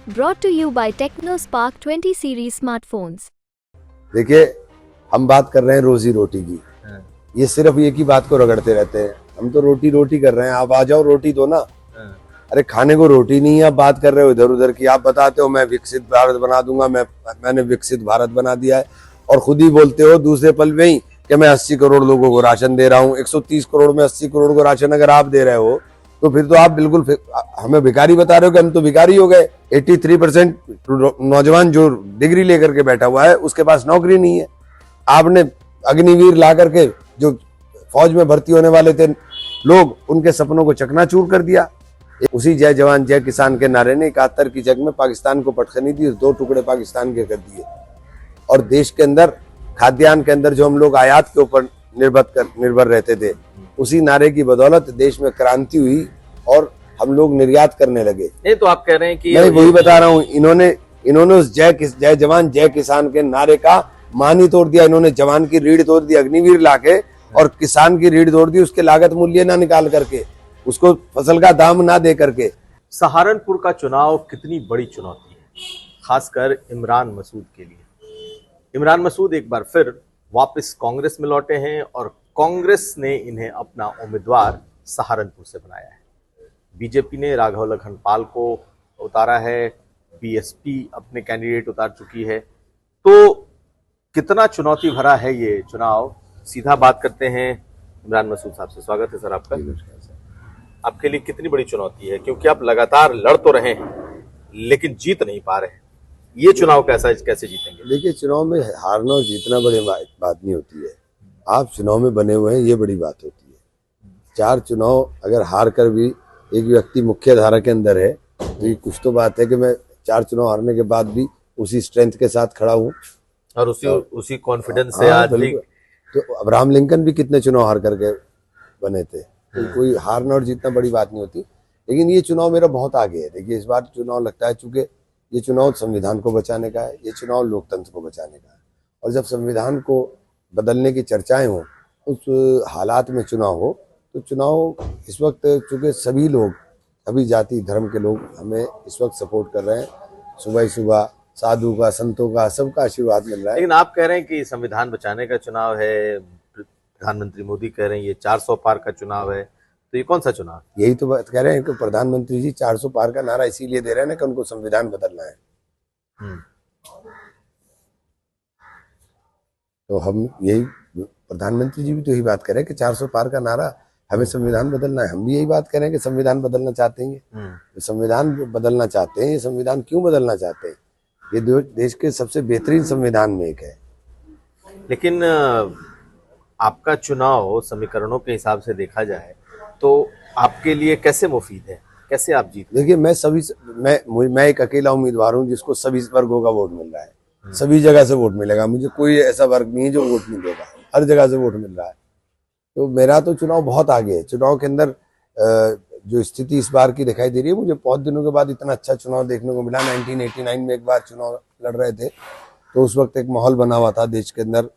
Brought to you by TechnoSpark 20 series smartphones. देखिए, हम बात कर रहे हैं रोजी रोटी की। ये सिर्फ एक ही बात को रगड़ते रहते हैं। हम तो रोटी रोटी कर रहे हैं, आप आ जाओ रोटी दो ना। अरे खाने को रोटी नहीं है, आप बात कर रहे हो इधर उधर की। आप बताते हो मैं विकसित भारत बना दूंगा, मैंने विकसित भारत बना दिया है, और खुद ही बोलते हो दूसरे पल में ही कि मैं 80 करोड़ लोगों को राशन दे रहा हूँ। 130 करोड़ में 80 करोड़ को राशन अगर आप दे रहे हो तो फिर तो आप बिल्कुल हमें भिखारी बता रहे हो कि हम तो भिखारी हो गए। 83% नौजवान जो डिग्री लेकर के बैठा हुआ है उसके पास नौकरी नहीं है। आपने अग्निवीर ला करके जो फौज में भर्ती होने वाले थे लोग, उनके सपनों को चकनाचूर कर दिया। उसी जय जवान जय किसान के नारे ने 71 की जंग में पाकिस्तान को पटखनी दी, 2 टुकड़े पाकिस्तान के कर दिए। और देश के अंदर खाद्यान्न के अंदर जो हम लोग आयात के ऊपर निर्भर रहते थे, उसी नारे की बदौलत देश में क्रांति हुई और हम लोग निर्यात करने लगे। नहीं तो आप कह रहे हैं कि मैं वही बता रहा हूँ, इन्होंने उस जय जवान जय किसान के नारे का मान ही तोड़ दिया। इन्होंने जवान की रीढ़ तोड़ दी अग्निवीर लाके, और किसान की रीढ़ तोड़ दी उसके लागत मूल्य ना निकाल करके, उसको फसल का दाम ना दे करके। सहारनपुर का चुनाव कितनी बड़ी चुनौती है, खासकर इमरान मसूद के लिए। इमरान मसूद एक बार फिर वापस कांग्रेस में लौटे हैं और कांग्रेस ने इन्हें अपना उम्मीदवार सहारनपुर से बनाया है। बीजेपी ने राघव लखनपाल को उतारा है, बीएसपी अपने कैंडिडेट उतार चुकी है। तो कितना चुनौती भरा है ये चुनाव, सीधा बात करते हैं इमरान मसूद साहब से। स्वागत है सर आपका। आपके लिए कितनी बड़ी चुनौती है, क्योंकि आप लगातार लड़ तो रहे हैं लेकिन जीत नहीं पा रहे हैं। ये चुनाव कैसे जीतेंगे? देखिए, चुनाव में हारना और जीतना बड़ी बात नहीं होती है। आप चुनाव में बने हुए हैं, ये बड़ी बात होती है। 4 चुनाव अगर हार कर भी एक व्यक्ति मुख्य धारा के अंदर है तो ये कुछ तो बात है कि मैं 4 चुनाव हारने के बाद भी उसी स्ट्रेंथ के साथ खड़ा हूँ और उसी कॉन्फिडेंस से आज भी। तो अब्राहम लिंकन भी कितने चुनाव हार करके बने थे। तो कोई हारना और जीतना बड़ी बात नहीं होती, लेकिन ये चुनाव मेरा बहुत आगे है। देखिए, इस बार चुनाव लगता है चूंकि ये चुनाव संविधान को बचाने का है, ये चुनाव लोकतंत्र को बचाने का है। और जब संविधान को बदलने की चर्चाएं हो, उस हालात में चुनाव हो, तो चुनाव इस वक्त चूंकि सभी लोग, सभी जाति धर्म के लोग हमें इस वक्त सपोर्ट कर रहे हैं। सुबह ही सुबह साधु का, संतों का, सबका आशीर्वाद मिल रहा है। लेकिन आप कह रहे हैं कि संविधान बचाने का चुनाव है, प्रधानमंत्री मोदी कह रहे हैं ये 400 पार का चुनाव है, तो ये कौन सा चुनाव? यही तो बात कह रहे हैं कि प्रधानमंत्री जी 400 पार का नारा इसीलिए दे रहे हैं ना कि उनको संविधान बदलना है। तो हम यही, प्रधानमंत्री जी भी तो यही बात कर रहे हैं कि 400 पार का नारा, हमें संविधान बदलना है। हम भी यही बात कर रहे हैं कि संविधान बदलना चाहते हैं। तो संविधान बदलना चाहते हैं, ये संविधान क्यों बदलना चाहते हैं? ये देश के सबसे बेहतरीन संविधान में एक है। लेकिन आपका चुनाव समीकरणों के हिसाब से देखा जाए तो आपके लिए कैसे मुफीद है, कैसे आप जीते? देखिए, मैं एक अकेला उम्मीदवार हूँ जिसको सभी वर्गों का वोट मिल रहा है। सभी जगह से वोट मिलेगा मुझे, कोई ऐसा वर्ग नहीं है जो वोट नहीं देगा, हर जगह से वोट मिल रहा है। तो मेरा तो चुनाव बहुत आगे है। चुनाव के अंदर जो स्थिति इस बार की दिखाई दे रही है, मुझे बहुत दिनों के बाद इतना अच्छा चुनाव देखने को मिला। 1989 में एक बार चुनाव लड़ रहे थे तो उस वक्त एक माहौल बना हुआ था देश के अंदर,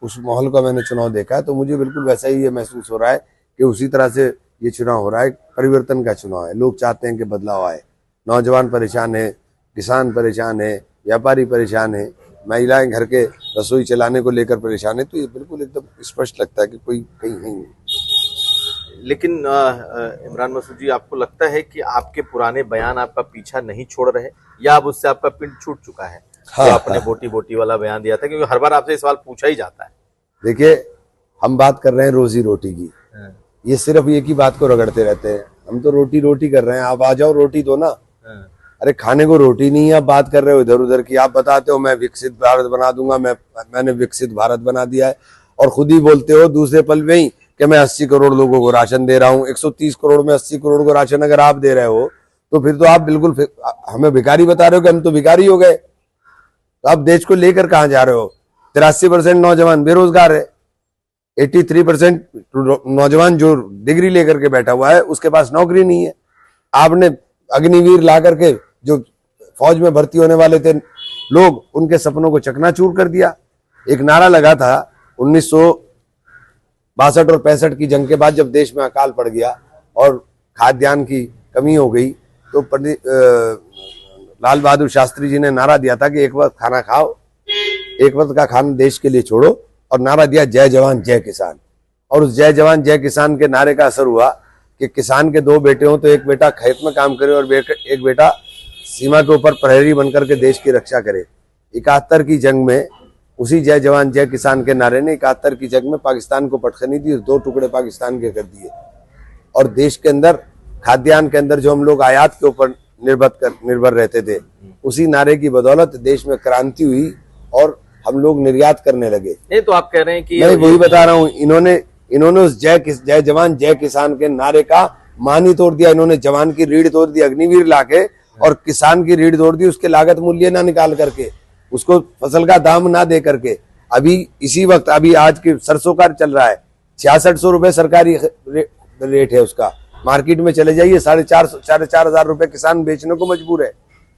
उस माहौल का मैंने चुनाव देखा है। तो मुझे बिल्कुल वैसा ही ये महसूस हो रहा है कि उसी तरह से ये चुनाव हो रहा है। परिवर्तन का चुनाव है, लोग चाहते हैं कि बदलाव आए। नौजवान परेशान है, किसान परेशान है, व्यापारी परेशान है, महिलाएं घर के रसोई चलाने को लेकर परेशान है। तो ये बिल्कुल एकदम स्पष्ट लगता है कि कोई कहीं नहीं है। लेकिन इमरान मसूद जी, आपको लगता है कि आपके पुराने बयान आपका पीछा नहीं छोड़ रहे, या अब उससे आपका पिंड छूट चुका है? हाँ, तो आपने बोटी बोटी वाला बयान दिया था, क्योंकि हर बार आपसे सवाल पूछा ही जाता है। देखिए, हम बात कर रहे हैं रोजी रोटी की। ये सिर्फ एक ही बात को रगड़ते रहते हैं। हम तो रोटी रोटी कर रहे हैं, आप आ जाओ रोटी दो ना। अरे खाने को रोटी नहीं है, आप बात कर रहे हो इधर उधर की। आप बताते हो मैं विकसित भारत बना दूंगा, मैंने विकसित भारत बना दिया है, और खुद ही बोलते हो दूसरे पल में ही कि मैं 80 करोड़ लोगों को राशन दे रहा हूँ। 130 करोड़ में 80 करोड़ को राशन अगर आप दे रहे हो तो फिर तो आप बिल्कुल हमें भिखारी बता रहे हो कि हम तो भिखारी हो गए। तो आप देश को लेकर कहाँ जा रहे हो? 83% नौजवान बेरोजगार है, 83% नौजवान जो डिग्री लेकर के बैठा हुआ है उसके पास नौकरी नहीं है। आपने अग्निवीर ला करके जो फौज में भर्ती होने वाले थे लोग, उनके सपनों को चकनाचूर कर दिया। एक नारा लगा था 1962 और 65 की जंग के बाद, जब देश में अकाल पड़ गया और खाद्यान्न की कमी हो गई, तो लाल बहादुर शास्त्री जी ने नारा दिया था कि एक वक्त खाना खाओ, एक वक्त का खाना देश के लिए छोड़ो, और नारा दिया जय जवान जय किसान। और उस जय जवान जय किसान के नारे का असर हुआ कि किसान के 2 बेटे हों तो एक बेटा खेत में काम करे और एक बेटा सीमा के ऊपर प्रहरी बनकर के देश की रक्षा करे। 71 की जंग में उसी जय जवान जय किसान के नारे ने 71 की जंग में पाकिस्तान को पटखनी दी, 2 टुकड़े पाकिस्तान के कर दिए। और देश के अंदर खाद्यान्न के अंदर जो हम लोग आयात के ऊपर निर्भर रहते थे, उसी नारे की बदौलत देश में क्रांति हुई और हम लोग निर्यात करने लगे। नहीं तो आप कह रहे हैं कि मैं वही बता रहा हूँ, इन्होंने उस जय जवान जय किसान के नारे का मान ही तोड़ दिया। इन्होंने जवान की रीढ़ तोड़ दी अग्निवीर लाके, और किसान की रीढ़ तोड़ दी उसके लागत मूल्य ना निकाल करके, उसको फसल का दाम ना दे करके। अभी इसी वक्त अभी आज के सरसों का चल रहा है 6600 रुपए सरकारी रेट है उसका। मार्केट में चले जाइए 4,500 रुपए किसान बेचने को मजबूर है।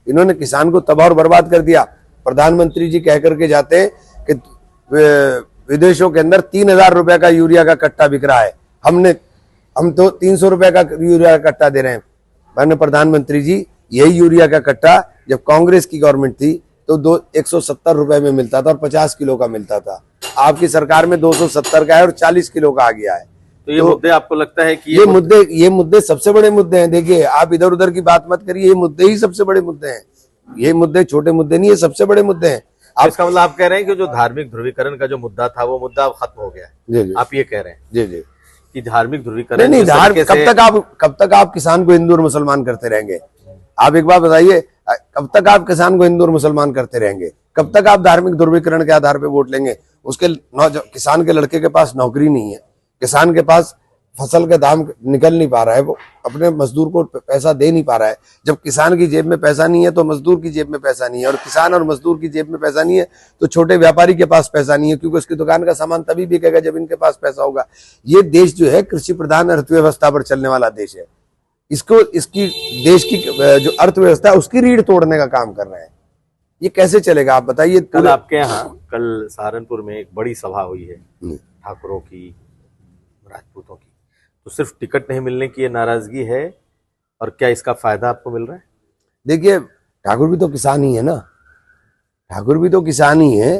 इन्होंने किसान को तबाह और बर्बाद कर दिया। प्रधानमंत्री जी कह करके जाते हैं कि विदेशों के अंदर 3,000 रुपए का यूरिया का कट्टा बिक रहा है, हम तो 300 रुपए का यूरिया का कट्टा दे रहे हैं। माननीय प्रधानमंत्री जी, यही यूरिया का कट्टा जब कांग्रेस की गवर्नमेंट थी तो 170 रुपए में मिलता था और 50 किलो का मिलता था। आपकी सरकार में 270 का है और 40 किलो का आ गया है। तो ये मुद्दे आपको लगता है कि ये मुद्दे सबसे बड़े मुद्दे हैं। देखिए, आप इधर उधर की बात मत करिए, ये मुद्दे ही सबसे बड़े मुद्दे हैं। ये मुद्दे छोटे मुद्दे नहीं है, सबसे बड़े मुद्दे हैं। आप इसका मतलब आप कह रहे हैं कि जो धार्मिक ध्रुवीकरण का जो मुद्दा था वो मुद्दा अब खत्म हो गया है। जी। आप ये कह रहे हैं जी कि धार्मिक ध्रुवीकरण नहीं, कब तक आप किसान को हिंदू और मुसलमान करते रहेंगे? आप एक बात बताइए, कब तक आप किसान को हिंदू और मुसलमान करते रहेंगे? कब तक आप धार्मिक ध्रुवीकरण के आधार पे वोट लेंगे? किसान के लड़के के पास नौकरी नहीं है, किसान के पास फसल का दाम निकल नहीं पा रहा है, वो अपने मजदूर को पैसा दे नहीं पा रहा है। जब किसान की जेब में पैसा नहीं है तो मजदूर की जेब में पैसा नहीं है, और किसान और मजदूर की जेब में पैसा नहीं है तो छोटे व्यापारी के पास पैसा नहीं है, क्योंकि उसकी दुकान का सामान तभी बिकेगा जब इनके पास पैसा होगा। ये देश जो है कृषि प्रधान अर्थव्यवस्था पर चलने वाला देश है। इसकी देश की जो अर्थव्यवस्था है उसकी रीढ़ तोड़ने का काम कर रहे हैं। ये कैसे चलेगा आप बताइए? कल आपके यहाँ कल सहारनपुर में एक बड़ी सभा हुई है ठाकुरों की, राजपूतों की, तो सिर्फ टिकट नहीं मिलने की ये नाराजगी है, और क्या इसका फायदा आपको मिल रहा है? देखिए, ठाकुर भी तो किसान ही है ना, ठाकुर भी तो किसान ही है।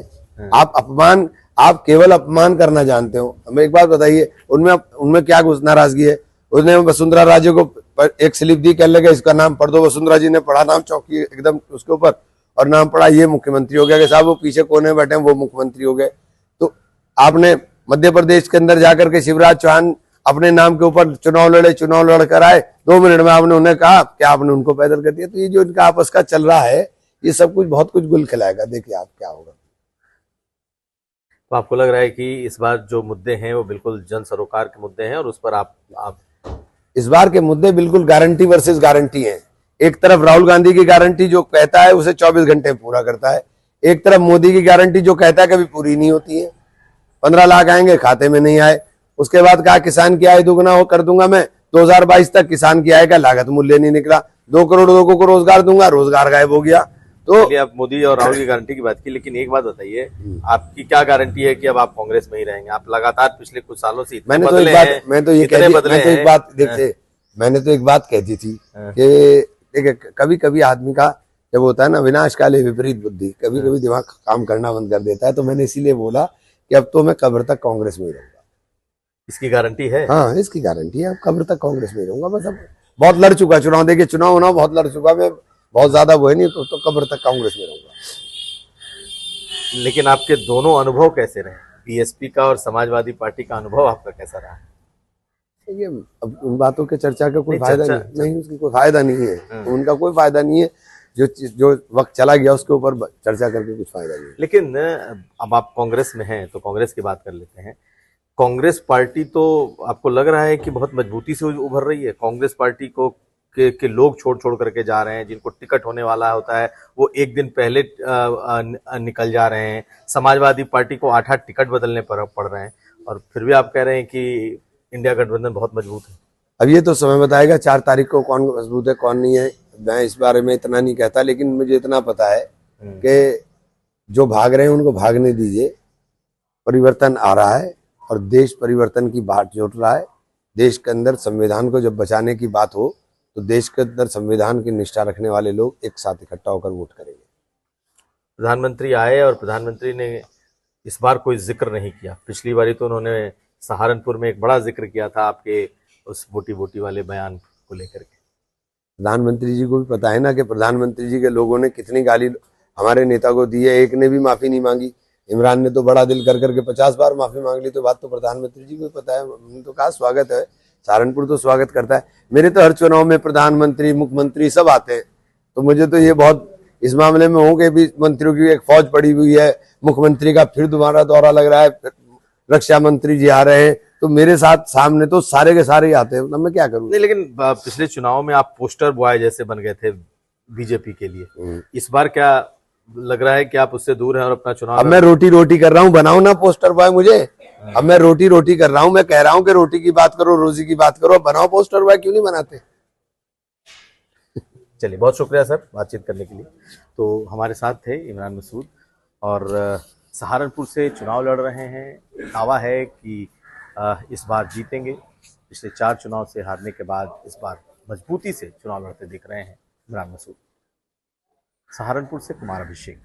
आप केवल अपमान करना जानते हो। हमें एक बात बताइए, उनमें क्या नाराजगी है? उसने वसुंधरा राजे को एक स्लिप दी, कहने लगे इसका नाम पढ़ दो। वसुंधरा जी ने पढ़ा नाम, चौकी एकदम उसके ऊपर, और नाम पढ़ा, ये मुख्यमंत्री हो गया। कि साहब वो पीछे कोने में बैठे हैं वो मुख्यमंत्री हो गए। तो आपने मध्य प्रदेश के अंदर जाकर के शिवराज चौहान अपने नाम के ऊपर चुनाव लड़ कर आए, 2 मिनट में आपने उन्हें कहा कि आपने उनको पैदल कर दिया। तो ये जो इनका आपस का चल रहा है, ये सब कुछ बहुत कुछ गुल खिलाएगा। देखिए आप क्या होगा। तो आपको लग रहा है कि इस बार जो मुद्दे हैं वो बिल्कुल जन सरोकार के मुद्दे हैं, और उस पर आप इस बार के मुद्दे बिल्कुल गारंटी वर्सेस गारंटी हैं। एक तरफ राहुल गांधी की गारंटी जो कहता है उसे 24 घंटे पूरा करता है, एक तरफ मोदी की गारंटी जो कहता है कभी पूरी नहीं होती है। 15 लाख आएंगे, खाते में नहीं आए। उसके बाद कहा किसान की आय दुगना हो कर दूंगा मैं, 2022 तक किसान की आय का लागत मूल्य नहीं निकला। 2 करोड़ लोगों को रोजगार दूंगा, रोजगार गायब हो गया। तो आप मोदी और राहुल की गारंटी की बात की, लेकिन एक बात बताइए, आपकी क्या गारंटी है कि अब आप कांग्रेस में ही रहेंगे? आप लगातार पिछले कुछ सालों से मैंने तो एक बात कह दी थी कि कभी कभी आदमी का जब होता है ना विनाश काले विपरीत बुद्धि, कभी कभी दिमाग काम करना बंद कर देता है। तो मैंने इसीलिए बोला कि अब तो मैं कब्र तक कांग्रेस में ही रहूंगा। इसकी गारंटी है? हाँ, इसकी गारंटी है। अब कब्र तक कांग्रेस में ही रहूंगा। बस अब बहुत लड़ चुका चुनाव, देखिए चुनाव बहुत लड़ चुका मैं, बहुत ज्यादा वो है नहीं, तो कब्र तक कांग्रेस में रहूंगा। लेकिन आपके दोनों अनुभव कैसे रहे? बीएसपी का और समाजवादी पार्टी का अनुभव आपका कैसा रहा? ये अब उन बातों के चर्चा का कोई फायदा नहीं, उसकी कोई फायदा नहीं है, उनका कोई फायदा नहीं है। जो वक्त चला गया उसके ऊपर चर्चा करके कुछ फायदा नहीं। लेकिन अब आप कांग्रेस में हैं तो कांग्रेस की बात कर लेते हैं। कांग्रेस पार्टी तो आपको लग रहा है कि बहुत मजबूती से उभर रही है? कांग्रेस पार्टी को के लोग छोड़ करके जा रहे हैं, जिनको टिकट होने वाला होता है वो एक दिन पहले निकल जा रहे हैं। समाजवादी पार्टी को 8-8 टिकट बदलने पड़ रहे हैं, और फिर भी आप कह रहे हैं कि इंडिया गठबंधन बहुत मजबूत है। अब ये तो समय बताएगा 4 तारीख को कौन मजबूत है कौन नहीं है। मैं इस बारे में इतना नहीं कहता, लेकिन मुझे इतना पता है कि जो भाग रहे हैं उनको भागने दीजिए। परिवर्तन आ रहा है और देश परिवर्तन की बात जोड़ रहा है। देश के अंदर संविधान को जब बचाने की बात हो तो देश के अंदर संविधान की निष्ठा रखने वाले लोग एक साथ इकट्ठा होकर वोट करेंगे। प्रधानमंत्री आए और प्रधानमंत्री ने इस बार कोई जिक्र नहीं किया। पिछली बारी तो उन्होंने सहारनपुर में एक बड़ा जिक्र किया था आपके उस वोटी वोटी वाले बयान को लेकर के। प्रधानमंत्री जी को भी पता है ना कि प्रधानमंत्री जी के लोगों ने कितनी गाली हमारे नेता को दी है, एक ने भी माफी नहीं मांगी। इमरान ने तो बड़ा दिल कर करके 50 बार माफी मांग ली, तो बात तो प्रधानमंत्री जी को भी पता है। उन्होंने तो कहा स्वागत है, सहारनपुर तो स्वागत करता है। मेरे तो हर चुनाव में प्रधानमंत्री मुख्यमंत्री सब आते हैं, तो मुझे तो ये बहुत इस मामले में हो कि भी मंत्रियों की एक फौज पड़ी हुई है, मुख्यमंत्री का फिर दोबारा दौरा लग रहा है, रक्षा मंत्री जी आ रहे हैं, तो मेरे साथ सामने तो सारे के सारे ही आते हैं, मैं क्या करूं। नहीं, लेकिन पिछले चुनाव में आप पोस्टर बॉय जैसे बन गए थे बीजेपी के लिए। इस बार क्या लग रहा है कि आप उससे दूर हैं और अपना चुनाव? अब मैं रोटी रोटी कर रहा हूँ, बनाओ ना पोस्टर बॉय मुझे। अब मैं रोटी रोटी कर रहा हूँ, मैं कह रहा हूँ कि रोटी की बात करो, रोजी की बात करो, बनाओ पोस्टर बॉय, क्यों नहीं बनाते। चलिए, बहुत शुक्रिया सर बातचीत करने के लिए। तो हमारे साथ थे इमरान मसूद और सहारनपुर से चुनाव लड़ रहे हैं। दावा है कि इस बार जीतेंगे। पिछले 4 चुनाव से हारने के बाद इस बार मजबूती से चुनाव लड़ते दिख रहे हैं इमरान मसूद। सहारनपुर से कुमार अभिषेक।